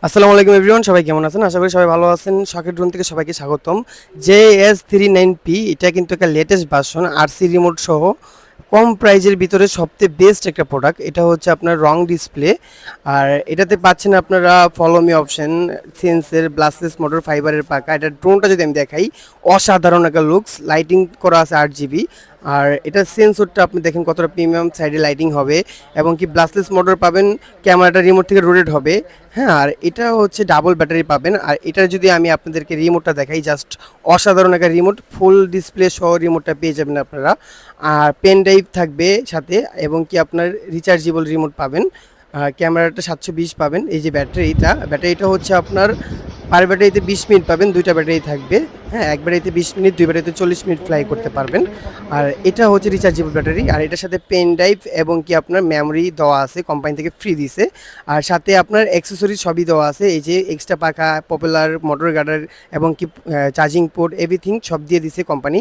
আসসালামু আলাইকুম এভরিওয়ান, সবাই কেমন আছেন? আশা করি সবাই ভালো আছেন। শখের ড্রোন থেকে সবাইকে স্বাগতম। JS39P এটা কিন্তু একটা লেটেস্ট ভার্সন, আরসি রিমোট সহ কম প্রাইজের ভিতরে সবচেয়ে বেস্ট একটা প্রোডাক্ট। এটা হচ্ছে আপনার রং ডিসপ্লে, আর এটাতে পাচ্ছেন আপনারা ফলো মি অপশন, সেন্সের ব্লাস্টলেস মোটর, ফাইবারের পাকা। এটা ড্রোনটা যদি আমি দেখাই, অসাধারণ একটা লুকস, লাইটিং করা আছে 8 GB। আর এটা সেন্সরটা আপনি দেখেন কতটা প্রিমিয়াম, সাইডে লাইটিং হবে এবং কি ব্লাস্টলেস মোটর পাবেন, ক্যামেরাটা রিমোট থেকে রোটেট হবে। হ্যাঁ, আর এটা হচ্ছে ডাবল ব্যাটারি পাবেন। আর এটা যদি আমি আপনাদেরকে রিমোটটা দেখাই, জাস্ট অসাধারণ একটা রিমোট, ফুল ডিসপ্লে সহ রিমোটটা পেয়ে যাবেন আপনারা। আর পেন ড্রাইভ থাকবে সাথে এবং কি আপনার রিচার্জেবল রিমোট পাবেন। ক্যামেরাটা 720 পাবেন। এই যে ব্যাটারিটা হচ্ছে আপনার পার ব্যাটারিতে 20 মিনিট পাবেন, দুইটা ব্যাটারি থাকবে। হ্যাঁ, এক ব্যাটারিতে 20 মিনিট, দুই ব্যাটারিতে 40 মিনিট ফ্লাই করতে পারবেন। আর এটা হচ্ছে রিচার্জেবল ব্যাটারি। আর এটার সাথে পেন ড্রাইভ এবং কি আপনার মেমোরি দেওয়া আছে, কোম্পানি থেকে ফ্রি দিছে। আর সাথে আপনার অ্যাক্সেসরি সবই দেওয়া আছে, এই যে এক্সট্রা পাখা, পপুলার মোটর গার্ডার এবং কি চার্জিং পোর্ট, এভরিথিং সব দিয়ে দিছে কোম্পানি।